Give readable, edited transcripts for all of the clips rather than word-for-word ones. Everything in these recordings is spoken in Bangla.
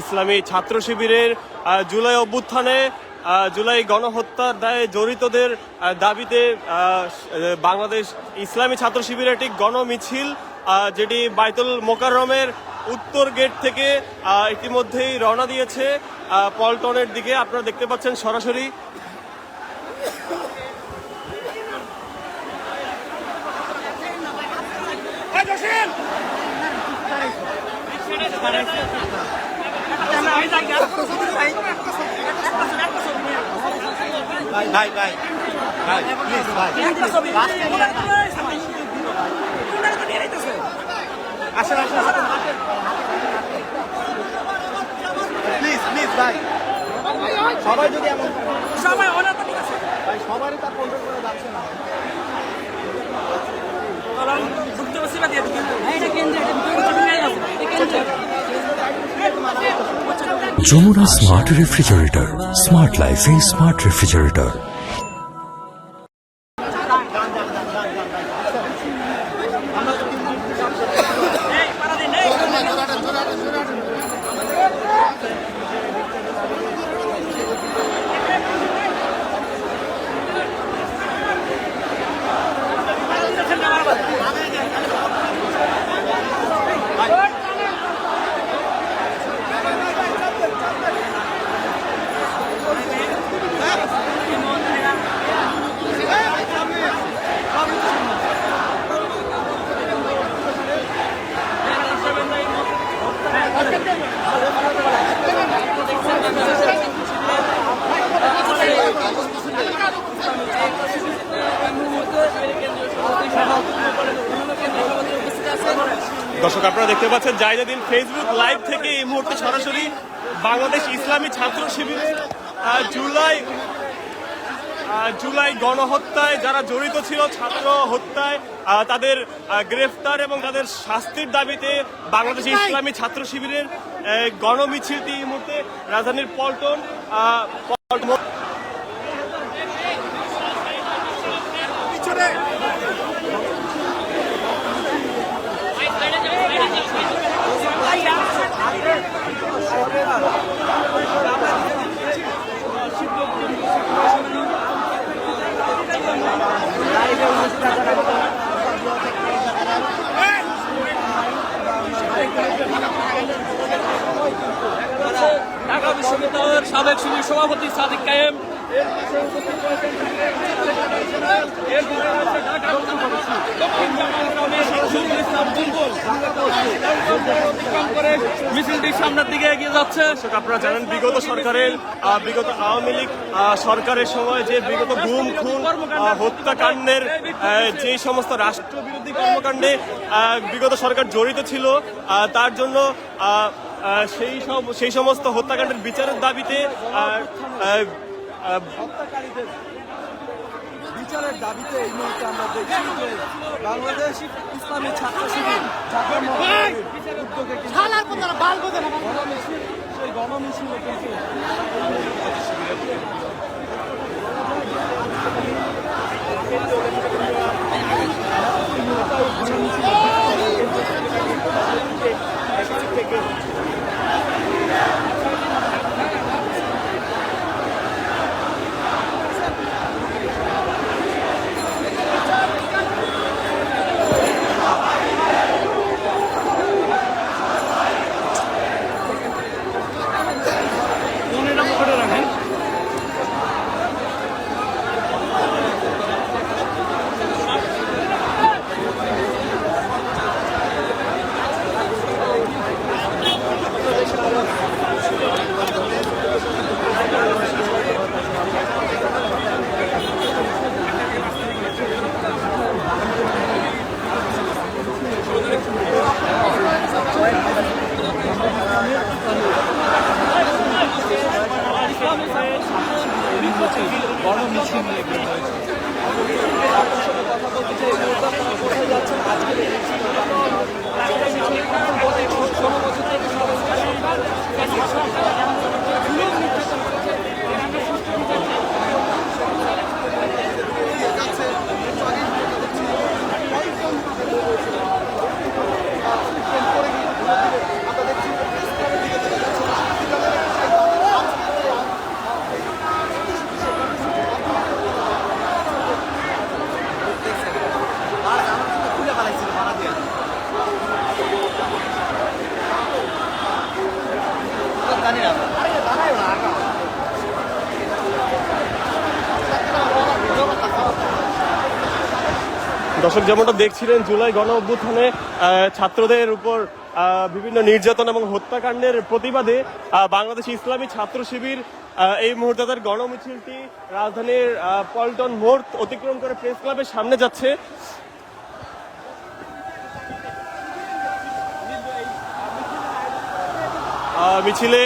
ইসলামী ছাত্র শিবিরের জুলাই অভ্যুত্থানে জুলাই গণহত্যার দায়ে জড়িতদের দাবিতে বাংলাদেশ ইসলামী ছাত্র শিবিরের একটি গণমিছিল যেটি বাইতুল মোকাররমের উত্তর গেট থেকে ইতিমধ্যেই রওনা দিয়েছে পল্টনের দিকে। আপনারা দেখতে পাচ্ছেন সরাসরি। ভাই ভাই ভাই প্লিজ ভাই আসেন আসেন প্লিজ প্লিজ ভাই সবাই যদি এমন সবাই ওরা তো ঠিক আছে ভাই সবারই তার কন্ট্রোল করা যাচ্ছে না। যমুনা স্মার্ট রেফ্রিজারেটর, স্মার্ট লাইফে স্মার্ট রেফ্রিজারেটর। দর্শক, আপনারা দেখতে পাচ্ছেন জাহিদুদ্দিন ফেসবুক লাইভ থেকে এই মুহূর্তে সরাসরি বাংলাদেশ ইসলামী ছাত্র শিবিরের জুলাই গণহত্যায় যারা জড়িত ছিল, ছাত্র হত্যায় তাদের গ্রেফতার এবং তাদের শাস্তির দাবিতে বাংলাদেশ ইসলামী ছাত্র শিবিরের গণমিছিলটি এই মুহূর্তে রাজধানীর পল্টন ঢাকা বিশ্ববিদ্যালয়ের সাবেক শিবির সভাপতি সাদিক কায়েম, মিছিলটির সামনের দিকে এগিয়ে যাচ্ছে। আপনারা জানেন বিগত আওয়ামী লীগ সরকারের সময় যে বিগত গুম খুন হত্যাকাণ্ডের যে সমস্ত রাষ্ট্রবিরোধী কর্মকাণ্ডে বিগত সরকার জড়িত ছিল, তার জন্য সেই সমস্ত হত্যাকাণ্ডের বিচারের দাবিতে বিচারের দাবিতে এই মুহূর্তে আমরা দেখছি যে বাংলাদেশ ইসলামী ছাত্র শিবির উদ্যোগে গণমিছিল, সেই গণমিছিলে কিন্তু গণমিছিল নিয়ে বের হয়েছে। আপনার সাথে কথা বলতে চাই, কোথায় যাচ্ছেন আজকের এই জানি না। দর্শক যেমনটা দেখছিলেন, জুলাই গণ অভ্যুত্থানে ছাত্রদের উপর বিভিন্ন নির্যাতন এবং হত্যাকাণ্ডের প্রতিবাদে বাংলাদেশ ইসলামী ছাত্র শিবির এই মুহূর্তে তাদের গণমিছিলটি রাজধানীর পল্টন মোড় অতিক্রম করে প্রেস ক্লাবের সামনে যাচ্ছে। মিছিলে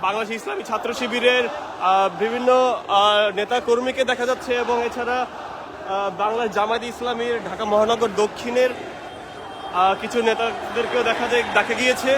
বাংলাদেশ ইসলামী ছাত্র শিবিরের বিভিন্ন নেতা কর্মীকে দেখা যাচ্ছে এবং এছাড়া বাংলাদেশ জামায়াত ইসলামীর ঢাকা মহানগর দক্ষিণের কিছু নেতাদেরকেও দেখা গিয়েছে।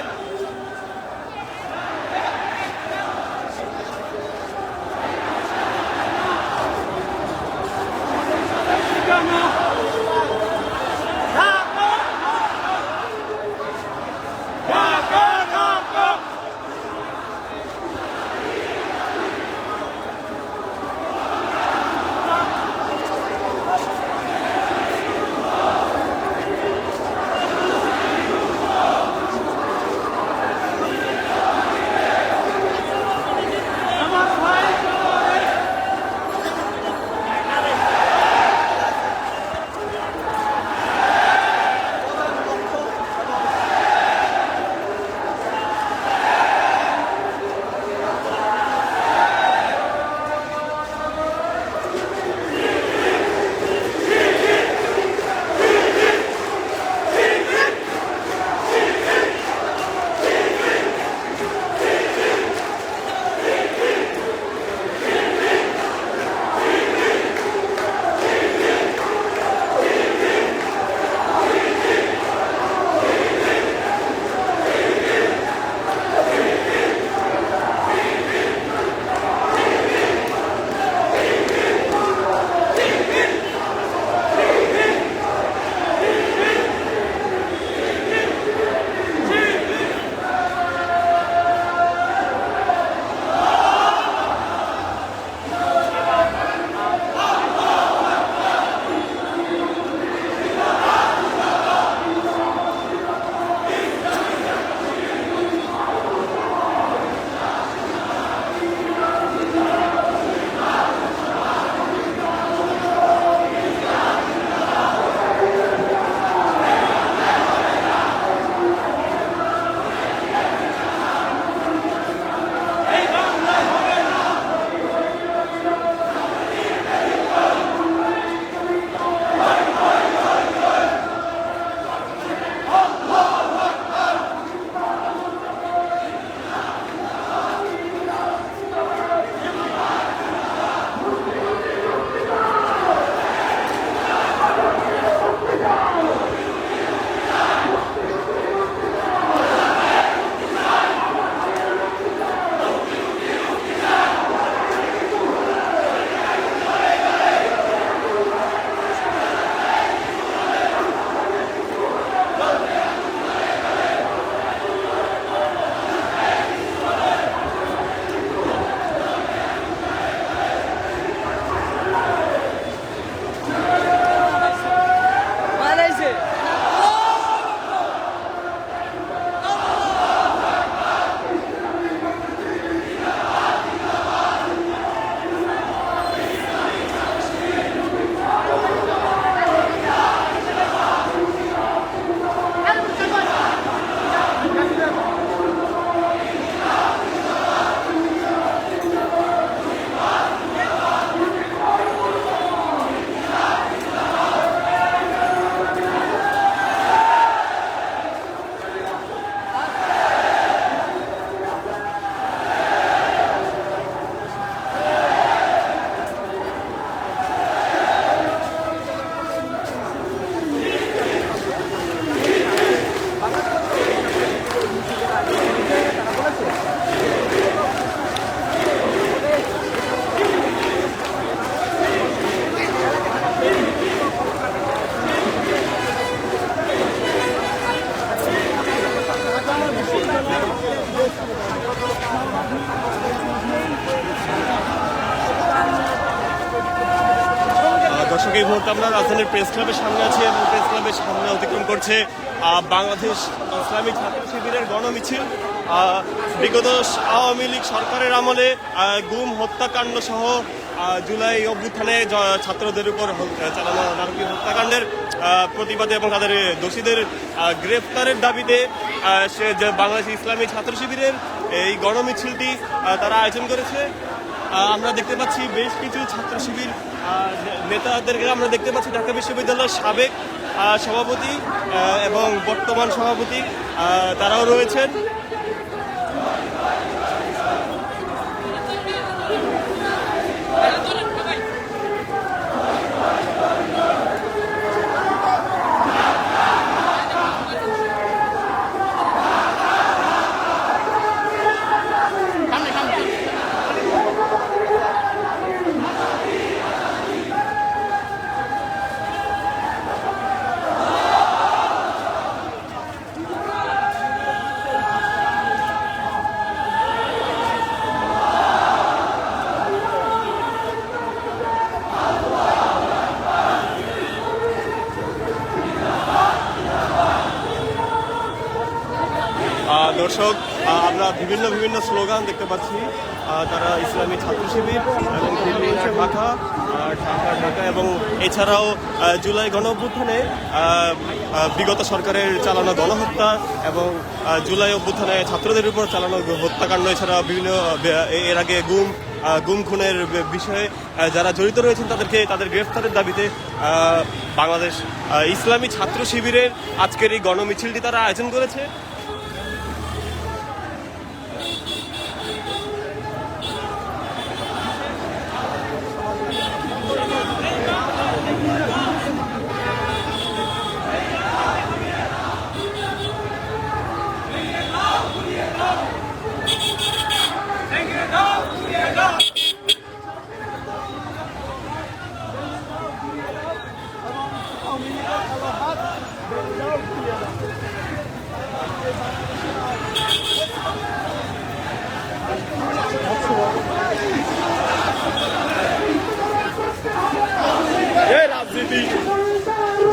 দর্শক, এই মুহূর্তে আমরা রাজধানীর প্রেস ক্লাবের সামনে আছি এবং প্রেস ক্লাবের সামনে অতিক্রম করছে বাংলাদেশ ইসলামী ছাত্র শিবিরের গণমিছিল। বিগত আওয়ামী লীগ সরকারের আমলে গুম হত্যাকাণ্ড সহ জুলাই অভ্যুত্থানে ছাত্রদের উপর চালানো নারকীয় হত্যাকাণ্ডের প্রতিবাদে এবং তাদের দোষীদের গ্রেফতারের দাবিতে সে যে বাংলাদেশ ইসলামী ছাত্র শিবিরের এই গণমিছিলটি তারা আয়োজন করেছে। আমরা দেখতে পাচ্ছি বেশ কিছু ছাত্র শিবির নেতাদেরকে আমরা দেখতে পাচ্ছি ঢাকা বিশ্ববিদ্যালয়ের সাবেক সভাপতি এবং বর্তমান সভাপতি তারাও রয়েছেন। দর্শক, আমরা বিভিন্ন স্লোগান দেখতে পাচ্ছি। তারা ইসলামী ছাত্র শিবির এবং ঢাকা এবং এছাড়াও জুলাই গণ অভ্যুত্থানে বিগত সরকারের চালানো গণহত্যা এবং জুলাই অভ্যুত্থানে ছাত্রদের উপর চালানো হত্যাকাণ্ড, এছাড়া বিভিন্ন এর আগে গুম খুনের বিষয়ে যারা জড়িত রয়েছেন তাদের গ্রেফতারের দাবিতে বাংলাদেশ ইসলামী ছাত্র শিবিরের আজকের এই গণমিছিলটি তারা আয়োজন করেছে।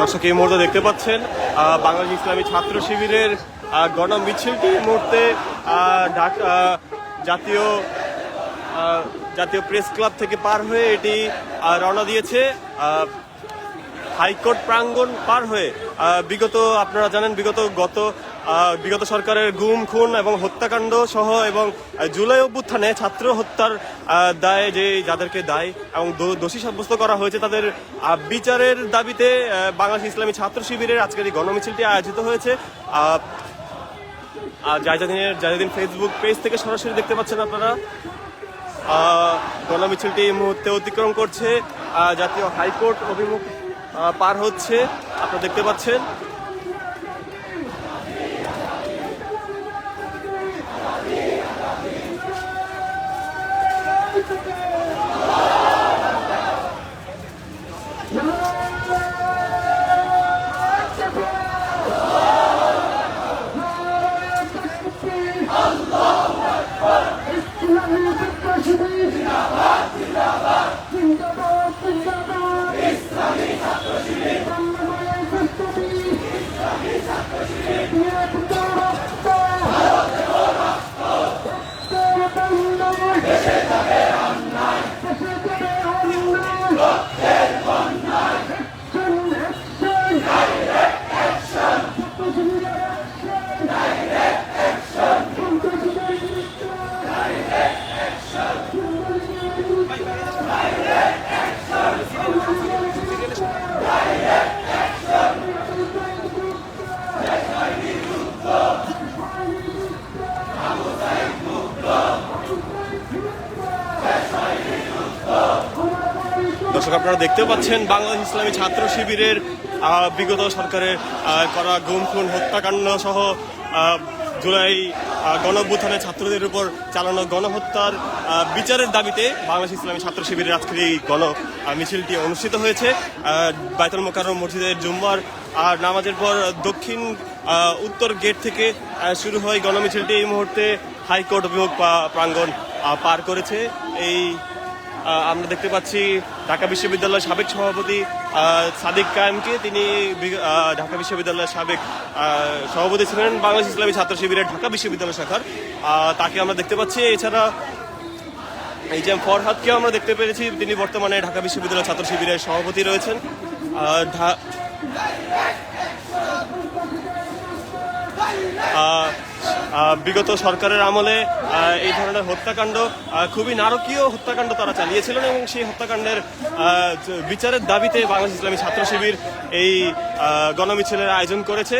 দর্শক, এই মুহূর্তে দেখতে পাচ্ছেন বাংলাদেশ ইসলামী ছাত্র শিবিরের গণমিছিলটি এই মুহূর্তে ঢাকা জাতীয় প্রেস ক্লাব থেকে পার হয়ে এটি রওনা দিয়েছে হাইকোর্ট প্রাঙ্গণ পার হয়ে। আপনারা জানেন বিগত সরকারের গুম খুন এবং হত্যাকাণ্ড সহ এবং জুলাই অভ্যুত্থানে ছাত্র হত্যার দায়ে যাদেরকে দায় এবং দোষী সাব্যস্ত করা হয়েছে তাদের বিচারের দাবিতে বাংলাদেশ ইসলামী ছাত্র শিবিরের আজকের এই গণমিছিলটি আয়োজিত হয়েছে। জাহিদিন ফেসবুক পেজ থেকে সরাসরি দেখতে পাচ্ছেন আপনারা। গণমিছিলটি এই মুহূর্তে অতিক্রম করছে জাতীয় হাইকোর্ট অভিমুখ পার হচ্ছে, আপনারা দেখতে পাচ্ছেন। দর্শক, আপনারা দেখতেও পাচ্ছেন বাংলাদেশ ইসলামী ছাত্র শিবিরের বিগত সরকারের করা গুম খুন হত্যাকাণ্ড সহ জুলাই গণঅভ্যুত্থানে ছাত্রদের উপর চালানো গণহত্যার বিচারের দাবিতে বাংলাদেশ ইসলামী ছাত্র শিবিরের আজকের এই মিছিলটি অনুষ্ঠিত হয়েছে। বায়তুল মোকাররম মসজিদের জুম্মার নামাজের পর উত্তর গেট থেকে শুরু হয় গণমিছিলটি এই মুহূর্তে হাইকোর্ট অভিমুখ প্রাঙ্গণ পার করেছে। আমরা দেখতে পাচ্ছি ঢাকা বিশ্ববিদ্যালয়ের সাবেক সভাপতি সাদিক কায়েমকে। তিনি ঢাকা বিশ্ববিদ্যালয়ের সাবেক সভাপতি ছিলেন বাংলাদেশ ইসলামী ছাত্র শিবিরের ঢাকা বিশ্ববিদ্যালয় শাখার। তাকে আমরা দেখতে পাচ্ছি। এছাড়া এই যে ফরহাদকে আমরা দেখতে পেরেছি, তিনি বর্তমানে ঢাকা বিশ্ববিদ্যালয় ছাত্র শিবিরের সভাপতি রয়েছেন। বিগত সরকারের আমলে এই ধরনের হত্যাকাণ্ড, খুবই নারকীয় হত্যাকাণ্ড তারা চালিয়েছিলেন এবং সেই হত্যাকাণ্ডের বিচারের দাবিতে বাংলাদেশ ইসলামী ছাত্র শিবির এই গণমিছিলের আয়োজন করেছে।